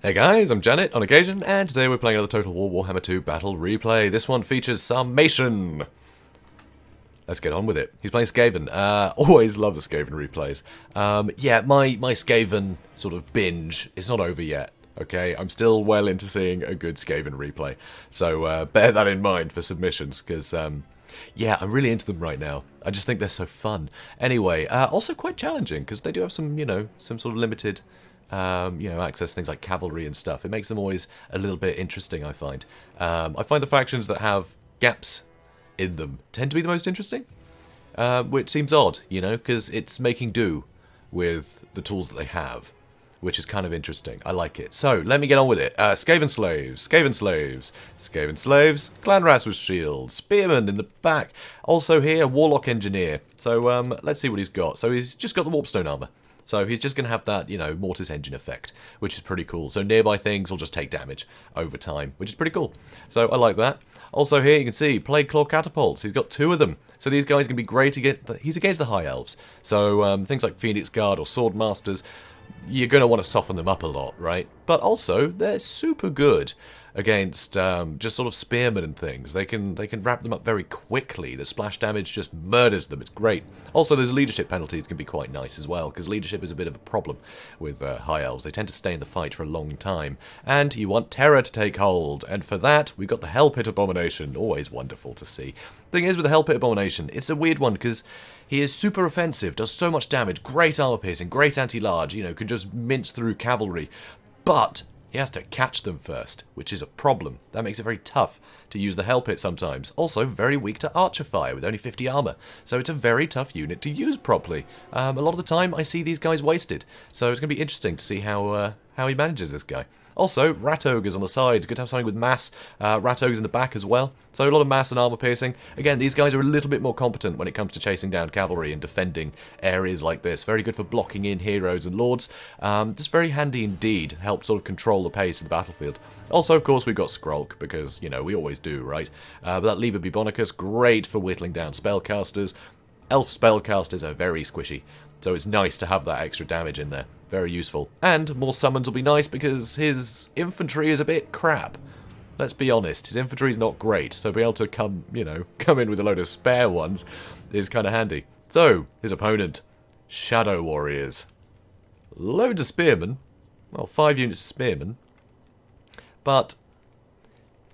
Hey guys, I'm JanetOnOccasion, and today we're playing another Total War Warhammer II Battle Replay. This one features Sarmatian. Let's get on with it. He's playing Skaven. Always love the Skaven replays. Yeah, my Skaven sort of binge is not over yet. Okay, I'm still well into seeing a good Skaven replay. So bear that in mind for submissions, because yeah, I'm really into them right now. I just think they're so fun. Anyway, also quite challenging, because they do have some, some sort of limited access to things like cavalry and stuff. It makes them always a little bit interesting, I find. I find the factions that have gaps in them tend to be the most interesting, which seems odd, because it's making do with the tools that they have, which is kind of interesting. I like it. So, let me get on with it. Skaven slaves, Skaven slaves, Skaven slaves, clan rats with shields, spearmen in the back. Also here, warlock engineer. So, let's see what he's got. So, he's just got the warpstone armor. So he's just going to have that, mortis engine effect, which is pretty cool. So nearby things will just take damage over time, which is pretty cool. So I like that. Also here you can see Plague Claw catapults. He's got 2 of them. So these guys are going to be great against, he's against the High Elves. So things like Phoenix Guard or Sword Masters, you're going to want to soften them up a lot, right? But also, they're super good against just sort of spearmen and things. They can wrap them up very quickly. The splash damage just murders them. It's great. Also, those leadership penalties can be quite nice as well, because leadership is a bit of a problem with High Elves. They tend to stay in the fight for a long time. And you want terror to take hold. And for that, we've got the Hell Pit Abomination. Always wonderful to see. Thing is, with the Hell Pit Abomination, it's a weird one, because he is super offensive, does so much damage, great armor piercing, great anti-large, can just mince through cavalry. But he has to catch them first, which is a problem. That makes it very tough to use the Hell Pit sometimes. Also, very weak to archer fire with only 50 armor. So it's a very tough unit to use properly. A lot of the time, I see these guys wasted. So it's going to be interesting to see how he manages this guy. Also, Rat Ogres on the side. Good to have something with mass. Rat Ogres in the back as well. So a lot of mass and armor piercing. Again, these guys are a little bit more competent when it comes to chasing down cavalry and defending areas like this. Very good for blocking in heroes and lords. Just very handy indeed. Help sort of control the pace of the battlefield. Also, of course, we've got Skrulk, because, we always do, right? But that Liber Bubonicus, great for whittling down spellcasters. Elf spellcasters are very squishy. So it's nice to have that extra damage in there. Very useful. And more summons will be nice because his infantry is a bit crap. Let's be honest, his infantry is not great, so being able to come in with a load of spare ones is kind of handy. So, his opponent, Shadow Warriors. Loads of spearmen. Well, 5 units of spearmen. But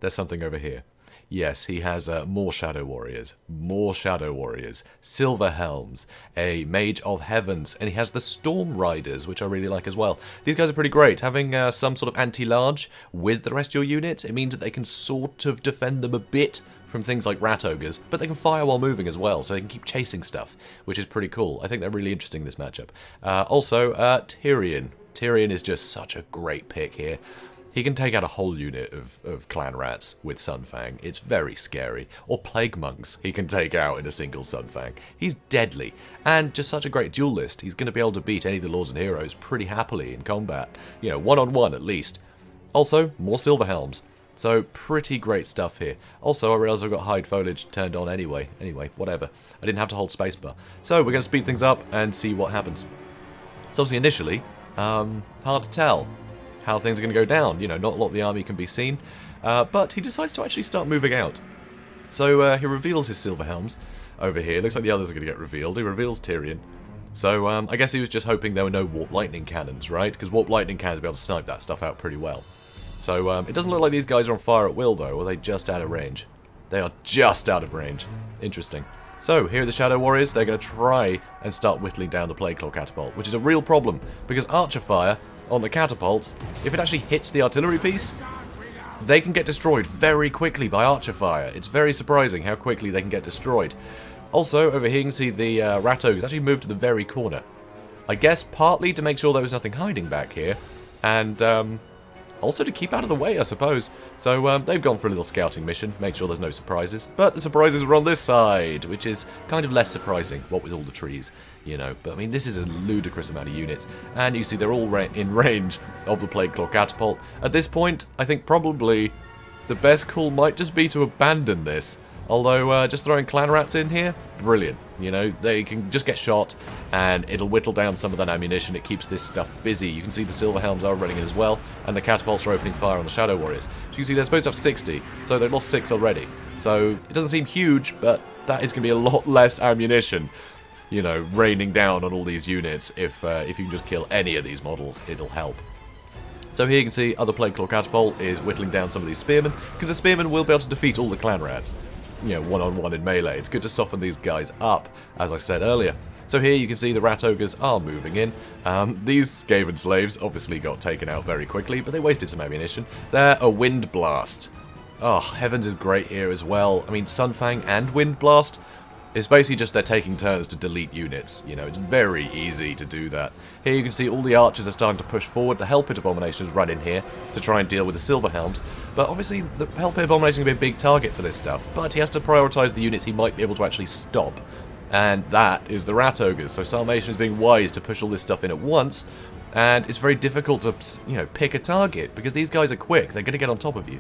there's something over here. Yes, he has more Shadow Warriors. More Shadow Warriors. Silver Helms. A Mage of Heavens. And he has the Storm Riders, which I really like as well. These guys are pretty great. Having some sort of anti-large with the rest of your units, it means that they can sort of defend them a bit from things like Rat Ogres, but they can fire while moving as well, so they can keep chasing stuff, which is pretty cool. I think they're really interesting, this matchup. Also, Tyrion. Tyrion is just such a great pick here. He can take out a whole unit of clan rats with Sunfang. It's very scary. Or plague monks he can take out in a single Sunfang. He's deadly. And just such a great duelist. He's going to be able to beat any of the lords and heroes pretty happily in combat. One-on-one at least. Also, more Silver Helms. So, pretty great stuff here. Also, I realise I've got hide foliage turned on anyway. Anyway, whatever. I didn't have to hold spacebar. So, we're going to speed things up and see what happens. So, obviously, initially, hard to tell how things are going to go down. Not a lot of the army can be seen. But he decides to actually start moving out. So he reveals his Silver Helms over here. Looks like the others are going to get revealed. He reveals Tyrion. So I guess he was just hoping there were no Warp Lightning Cannons, right? Because Warp Lightning Cannons will be able to snipe that stuff out pretty well. So it doesn't look like these guys are on fire at will, though. Or are they just out of range? They are just out of range. Interesting. So, here are the Shadow Warriors. They're going to try and start whittling down the Plague Claw catapult, which is a real problem, because archer fire on the catapults, if it actually hits the artillery piece, they can get destroyed very quickly by archer fire. It's very surprising how quickly they can get destroyed. Also, over here you can see the Rat Ogres actually moved to the very corner. I guess partly to make sure there was nothing hiding back here, and also to keep out of the way, I suppose. So they've gone for a little scouting mission, make sure there's no surprises. But the surprises were on this side, which is kind of less surprising, what with all the trees, But I mean, this is a ludicrous amount of units. And you see they're all in range of the Plague Claw catapult. At this point, I think probably the best call might just be to abandon this. Although, just throwing clan rats in here, brilliant. They can just get shot, and it'll whittle down some of that ammunition. It keeps this stuff busy. You can see the Silver Helms are running in as well. and the catapults are opening fire on the Shadow Warriors. So you can see they're supposed to have 60, so they've lost 6 already. So it doesn't seem huge, but that is going to be a lot less ammunition, you know, raining down on all these units. If you can just kill any of these models, it'll help. So here you can see other Plague Claw Catapult is whittling down some of these Spearmen, because the Spearmen will be able to defeat all the Clan Rats, you know, one-on-one in melee. It's good to soften these guys up, as I said earlier. So here you can see the Rat Ogres are moving in. These Skaven slaves obviously got taken out very quickly, but they wasted some ammunition. They're a Wind Blast. Oh, Heavens is great here as well. I mean, Sunfang and Wind Blast. It's basically just they're taking turns to delete units. You know, it's very easy to do that. Here you can see all the archers are starting to push forward. The Hell Pit Abomination has run in here to try and deal with the Silver Helms. But obviously, the Hell Pit Abomination is going to be a big target for this stuff. But he has to prioritise the units he might be able to actually stop. And that is the Rat Ogres. So Sarmatian is being wise to push all this stuff in at once. And it's very difficult to, you know, pick a target, because these guys are quick. They're going to get on top of you.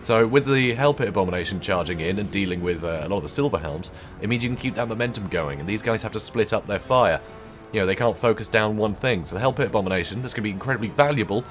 So with the Hell Pit Abomination charging in and dealing with a lot of the Silver Helms, it means you can keep that momentum going, and these guys have to split up their fire. You know, they can't focus down one thing. So the Hell Pit Abomination, that's going to be incredibly valuable,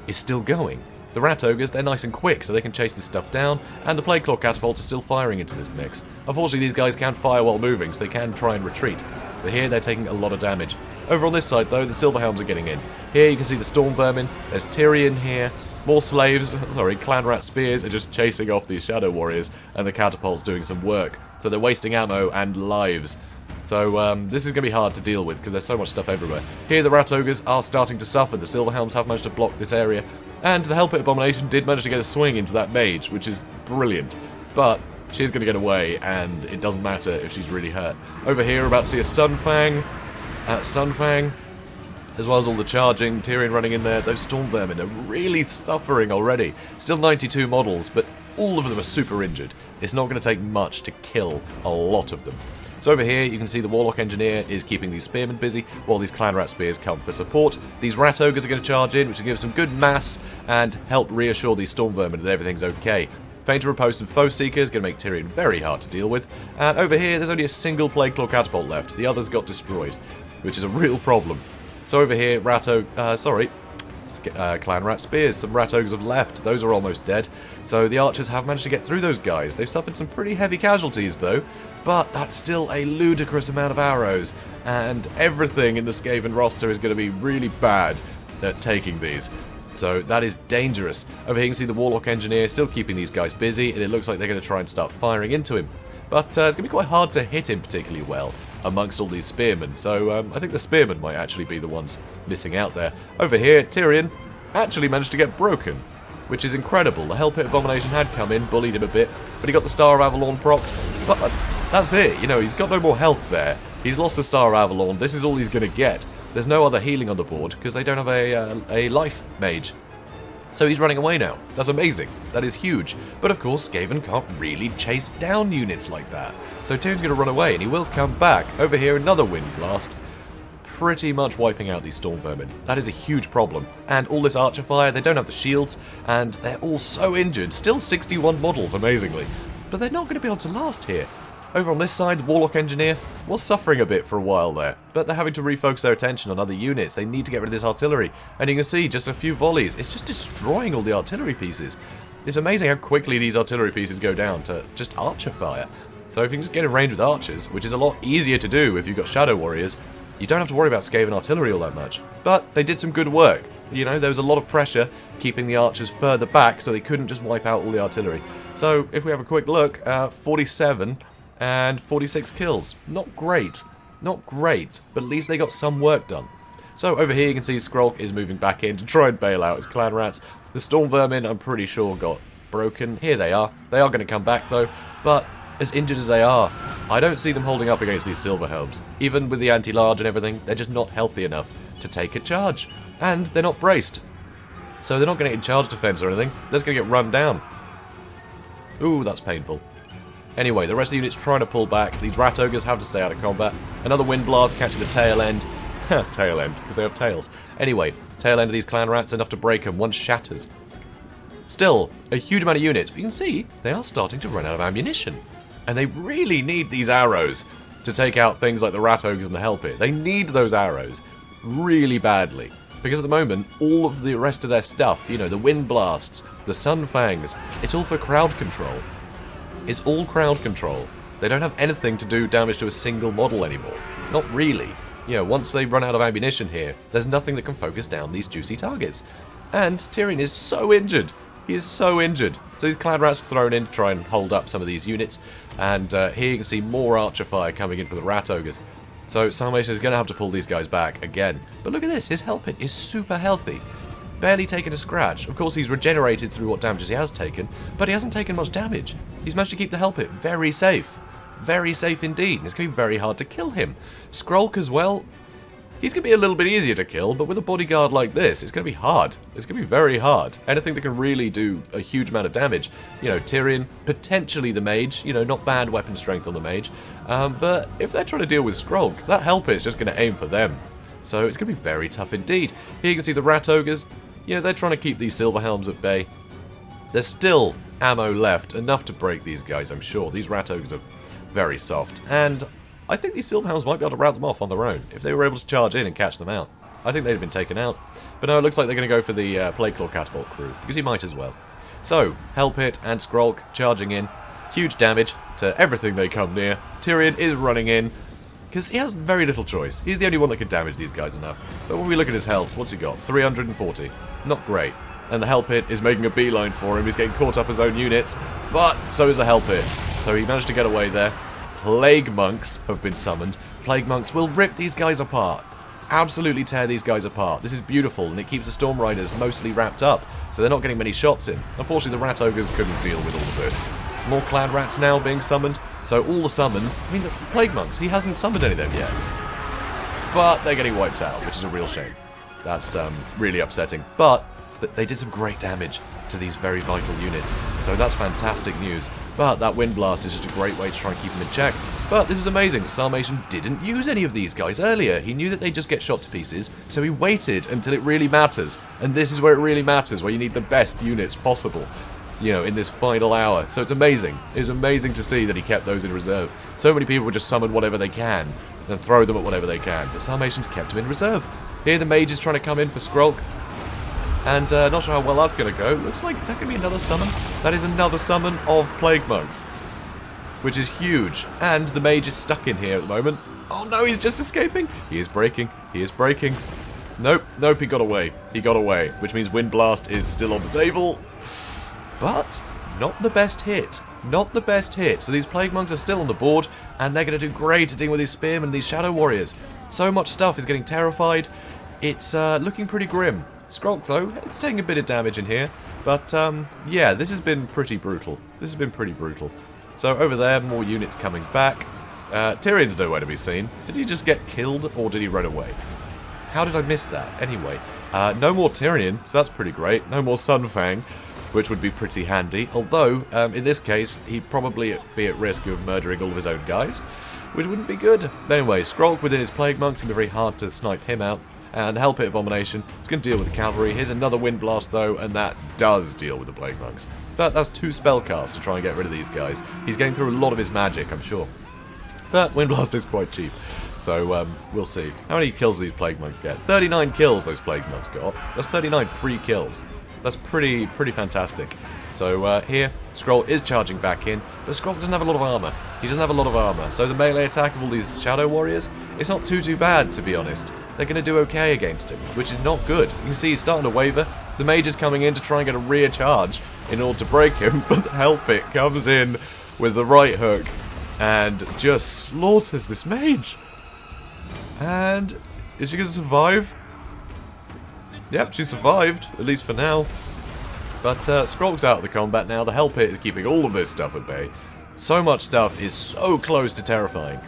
is still going. The Rat Ogres, they're nice and quick, so they can chase this stuff down, and the Plague Claw Catapults are still firing into this mix. Unfortunately, these guys can fire while moving, so they can try and retreat. But here, they're taking a lot of damage. Over on this side, though, the Silver Helms are getting in. Here, you can see the Storm Vermin. There's Tyrion here. More slaves, sorry, Clan Rat Spears are just chasing off these Shadow Warriors, and the Catapults doing some work. So they're wasting ammo and lives. So this is going to be hard to deal with, because there's so much stuff everywhere. Here, the Rat Ogres are starting to suffer. The Silver Helms have managed to block this area. And the Hell Pit Abomination did manage to get a swing into that mage, which is brilliant. But she's going to get away, and it doesn't matter if she's really hurt. Over here, we're about to see a Sunfang. Sunfang, as well as all the charging, Tyrion running in there. Those Storm Vermin are really suffering already. Still 92 models, but all of them are super injured. It's not going to take much to kill a lot of them. So over here, you can see the Warlock Engineer is keeping these Spearmen busy, while these Clan Rat Spears come for support. These Rat Ogres are going to charge in, which will give some good mass, and help reassure these Storm Vermin that everything's okay. Feint of Riposte and Foe Seeker is going to make Tyrion very hard to deal with. And over here, there's only a single Plague Claw Catapult left. The others got destroyed, which is a real problem. So over here, Clan Rat Spears. Some Rat Ogres have left. Those are almost dead. So the archers have managed to get through those guys. They've suffered some pretty heavy casualties, though. But that's still a ludicrous amount of arrows. And everything in the Skaven roster is going to be really bad at taking these. So that is dangerous. Over here you can see the Warlock Engineer still keeping these guys busy. And it looks like they're going to try and start firing into him. But it's going to be quite hard to hit him particularly well amongst all these Spearmen. So I think the Spearmen might actually be the ones missing out there. Over here, Tyrion actually managed to get broken, which is incredible. The Hell Pit Abomination had come in, bullied him a bit, but he got the Star of Avalon procs. But that's it, you know, he's got no more health there. He's lost the Star of Avalon. This is all he's going to get. There's no other healing on the board, because they don't have a life mage. So he's running away now. That's amazing. That is huge. But of course, Skaven can't really chase down units like that. So Tyrion's going to run away, and he will come back. Over here, another Wind Blast. Pretty much wiping out these Storm Vermin. That is a huge problem. And all this Archer Fire, they don't have the shields, and they're all so injured. Still 61 models, amazingly. But they're not going to be able to last here. Over on this side, the Warlock Engineer was suffering a bit for a while there, but they're having to refocus their attention on other units. They need to get rid of this artillery, and you can see just a few volleys. It's just destroying all the artillery pieces. It's amazing how quickly these artillery pieces go down to just archer fire. So if you can just get in range with archers, which is a lot easier to do if you've got Shadow Warriors, you don't have to worry about Skaven artillery all that much. But they did some good work. You know, there was a lot of pressure keeping the archers further back, so they couldn't just wipe out all the artillery. So if we have a quick look, 47... and 46 kills. Not great. Not great, but at least they got some work done. So over here you can see Skrulk is moving back in to try and bail out his Clan Rats. The Storm Vermin, I'm pretty sure, got broken. Here they are. They are going to come back though, but as injured as they are, I don't see them holding up against these Silver Helms. Even with the anti-large and everything, they're just not healthy enough to take a charge. And they're not braced. So they're not going to get charge defense or anything. They're just going to get run down. Ooh, that's painful. Anyway, the rest of the unit's trying to pull back. These Rat Ogres have to stay out of combat. Another Wind Blast catching the tail end. Tail end, because they have tails. Anyway, tail end of these Clan Rats, enough to break them. One shatters. Still, a huge amount of units, but you can see they are starting to run out of ammunition. And they really need these arrows to take out things like the Rat Ogres and the Hell Pit. They need those arrows really badly. Because at the moment, all of the rest of their stuff, you know, the wind blasts, the sun fangs, it's all for crowd control. It's all crowd control. They don't have anything to do damage to a single model anymore. Not really. You know, once they run out of ammunition here, there's nothing that can focus down these juicy targets. And Tyrion is so injured. He is so injured. So these Clan Rats were thrown in to try and hold up some of these units. And here you can see more archer fire coming in for the Rat Ogres. So Sarmatian is going to have to pull these guys back again. But look at this, his health pit is super healthy. Barely taken a scratch. Of course he's regenerated through what damages he has taken, but he hasn't taken much damage. He's managed to keep the health pit very safe. Very safe indeed, and it's going to be very hard to kill him. Skrulk as well, he's going to be a little bit easier to kill, but with a bodyguard like this, it's going to be hard. It's going to be very hard. Anything that can really do a huge amount of damage. You know, Tyrion, potentially the mage, you know, not bad weapon strength on the mage. But if they're trying to deal with Skrulk, that help is just going to aim for them. So it's going to be very tough indeed. Here you can see the Rat Ogres, you know, they're trying to keep these Silver Helms at bay. There's still ammo left, enough to break these guys, I'm sure. These Rat Ogres are very soft, and I think these Silver Helms might be able to rout them off on their own, if they were able to charge in and catch them out. I think they'd have been taken out, but no, it looks like they're going to go for the Plague Claw Catapult crew, because he might as well. So, Hellpit and Skrulk charging in, huge damage to everything they come near. Tyrion is running in, because he has very little choice. He's the only one that can damage these guys enough. But when we look at his health, what's he got? 340. Not great. And the Hellpit is making a beeline for him. He's getting caught up his own units, but so is the Hellpit. So he managed to get away there. Plague Monks have been summoned. Plague Monks will rip these guys apart. Absolutely tear these guys apart. This is beautiful, and it keeps the Storm Riders mostly wrapped up, so they're not getting many shots in. Unfortunately, the Rat Ogres couldn't deal with all of this. More Clan Rats now being summoned, so all the summons... I mean, the Plague Monks, he hasn't summoned any of them yet. But they're getting wiped out, which is a real shame. That's really upsetting. But they did some great damage to these very vital units, so that's fantastic news. But that Wind Blast is just a great way to try and keep them in check. But this was amazing. Sarmatian didn't use any of these guys earlier. He knew that they'd just get shot to pieces, so he waited until it really matters. And this is where it really matters, where you need the best units possible, you know, in this final hour. So it's amazing. It's amazing to see that he kept those in reserve. So many people would just summon whatever they can and throw them at whatever they can, but Sarmatian's kept them in reserve. Here the mage is trying to come in for Skrulk. And not sure how well that's going to go. Looks like, is that going to be another summon? That is another summon of Plague Monks, which is huge. And the mage is stuck in here at the moment. Oh no, he's just escaping. He is breaking. He is breaking. Nope, nope, he got away. He got away, which means Wind Blast is still on the table. But not the best hit. Not the best hit. So these Plague Monks are still on the board, and they're going to do great at dealing with these Spearmen, these Shadow Warriors. So much stuff is getting terrified. It's looking pretty grim. Skrulk, though, it's taking a bit of damage in here. But, yeah, this has been pretty brutal. This has been pretty brutal. So, over there, more units coming back. Tyrion's nowhere to be seen. Did he just get killed, or did he run away? How did I miss that? Anyway, no more Tyrion, so that's pretty great. No more Sunfang, which would be pretty handy. Although, in this case, he'd probably be at risk of murdering all of his own guys, which wouldn't be good. But anyway, Skrulk within his Plague Monks, it's going to be very hard to snipe him out. And Hellpit Abomination is going to deal with the cavalry. Here's another Wind Blast, though, and that does deal with the Plague Monks. But that's 2 spellcasts to try and get rid of these guys. He's getting through a lot of his magic, I'm sure. But Wind Blast is quite cheap, so we'll see. How many kills do these Plague Monks get? 39 kills those Plague Monks got. That's 39 free kills. That's pretty fantastic. So here, Skrull is charging back in, but Skrull doesn't have a lot of armor. He doesn't have a lot of armor, so the melee attack of all these Shadow Warriors, it's not too bad, to be honest. They're going to do okay against him, which is not good. You can see he's starting to waver. The mage is coming in to try and get a rear charge in order to break him, but the Hellpit comes in with the right hook and just slaughters this mage. And is she going to survive? Yep, she survived, at least for now. But Skrulk's out of the combat now. The Hellpit is keeping all of this stuff at bay. So much stuff is so close to terrifying.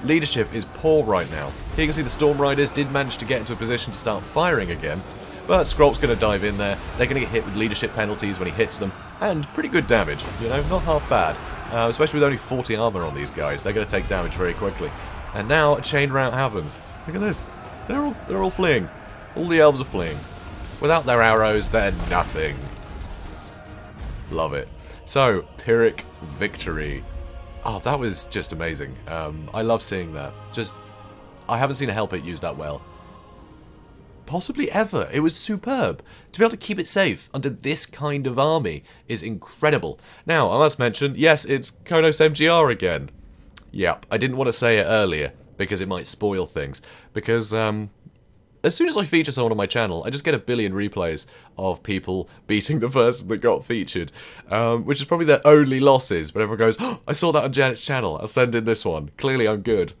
Leadership is poor right now. Here you can see the Storm Riders did manage to get into a position to start firing again. But Skrulk's going to dive in there. They're going to get hit with leadership penalties when he hits them. And pretty good damage, you know, not half bad. Especially with only 40 armor on these guys. They're going to take damage very quickly. And now a chain rout happens. Look at this. They're all fleeing. All the elves are fleeing. Without their arrows, they're nothing. Love it. So, Pyrrhic victory. Oh, that was just amazing. I love seeing that. I haven't seen a Hellpit used that well. possibly ever. It was superb. To be able to keep it safe under this kind of army is incredible. Now, I must mention, yes, it's Konos MGR again. Yep, I didn't want to say it earlier because it might spoil things. Because, as soon as I feature someone on my channel, I just get a billion replays of people beating the person that got featured, which is probably their only losses. But everyone goes, oh, I saw that on Janet's channel, I'll send in this one. Clearly I'm good.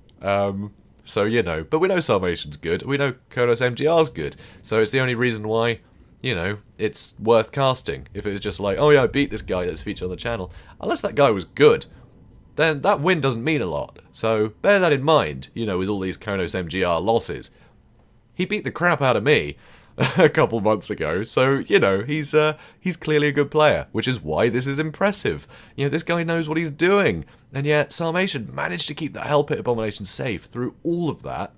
So, you know, but we know Sarmatian's good, we know Konos MGR's good, so it's the only reason why, you know, it's worth casting. If it was just like, oh yeah, I beat this guy that's featured on the channel, unless that guy was good, then that win doesn't mean a lot. So bear that in mind, you know, with all these Konos MGR losses. He beat the crap out of me a couple months ago, so, you know, he's clearly a good player, which is why this is impressive. You know, this guy knows what he's doing, and yet Sarmatian managed to keep that Hell Pit Abomination safe through all of that,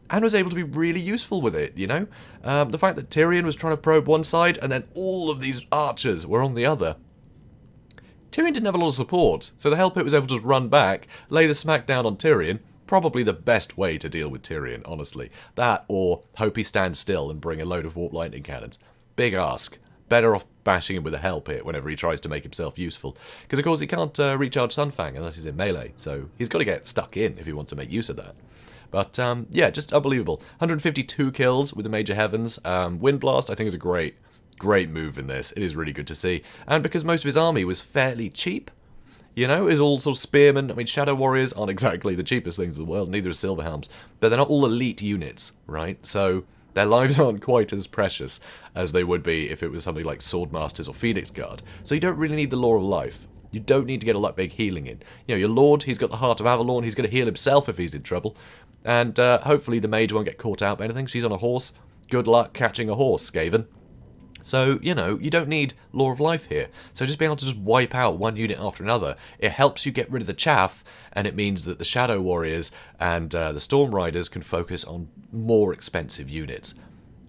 and was able to be really useful with it, you know? The fact that Tyrion was trying to probe one side, and then all of these archers were on the other. Tyrion didn't have a lot of support, so the Hell Pit was able to just run back, lay the smack down on Tyrion. Probably the best way to deal with Tyrion, honestly. That, or hope he stands still and bring a load of Warp Lightning Cannons. Big ask. Better off bashing him with a Hell Pit whenever he tries to make himself useful. Because, of course, he can't recharge Sunfang unless he's in melee, so he's got to get stuck in if he wants to make use of that. But, yeah, just unbelievable. 152 kills with the Major Heavens. Wind Blast, I think, is a great move in this. It is really good to see. And because most of his army was fairly cheap, you know, is all sort of spearmen. I mean, Shadow Warriors aren't exactly the cheapest things in the world, neither are Silverhelms, but they're not all elite units, right? So their lives aren't quite as precious as they would be if it was something like Swordmasters or Phoenix Guard. So you don't really need the Law of Life. You don't need to get all that big healing in. You know, your Lord, he's got the Heart of Avalon, he's going to heal himself if he's in trouble. And hopefully the Mage won't get caught out by anything. She's on a horse. Good luck catching a horse, Skaven. So, you know, you don't need Law of Life here. So just being able to just wipe out one unit after another, it helps you get rid of the chaff, and it means that the Shadow Warriors and the Storm Riders can focus on more expensive units.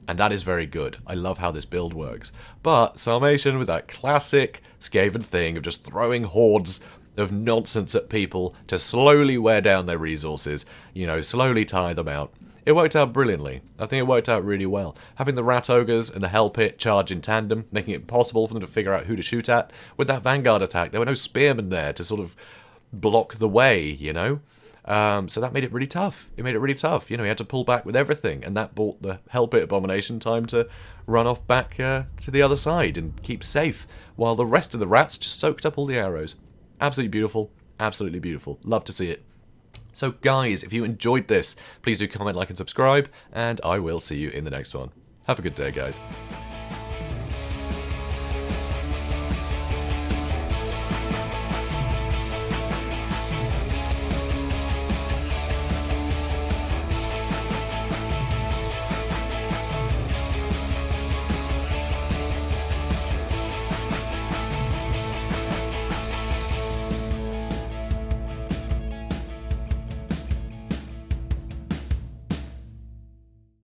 And that is very good. I love how this build works. But Sarmatian, with that classic Skaven thing of just throwing hordes of nonsense at people to slowly wear down their resources, you know, slowly tire them out. It worked out brilliantly. I think it worked out really well. Having the Rat Ogres and the Hell Pit charge in tandem, making it impossible for them to figure out who to shoot at. With that Vanguard attack, there were no spearmen there to sort of block the way, you know? So that made it really tough. It made it really tough. You know, he had to pull back with everything, and that bought the Hell Pit Abomination time to run off back to the other side and keep safe, while the rest of the rats just soaked up all the arrows. Absolutely beautiful. Absolutely beautiful. Love to see it. So guys, if you enjoyed this, please do comment, like, and subscribe, and I will see you in the next one. Have a good day, guys.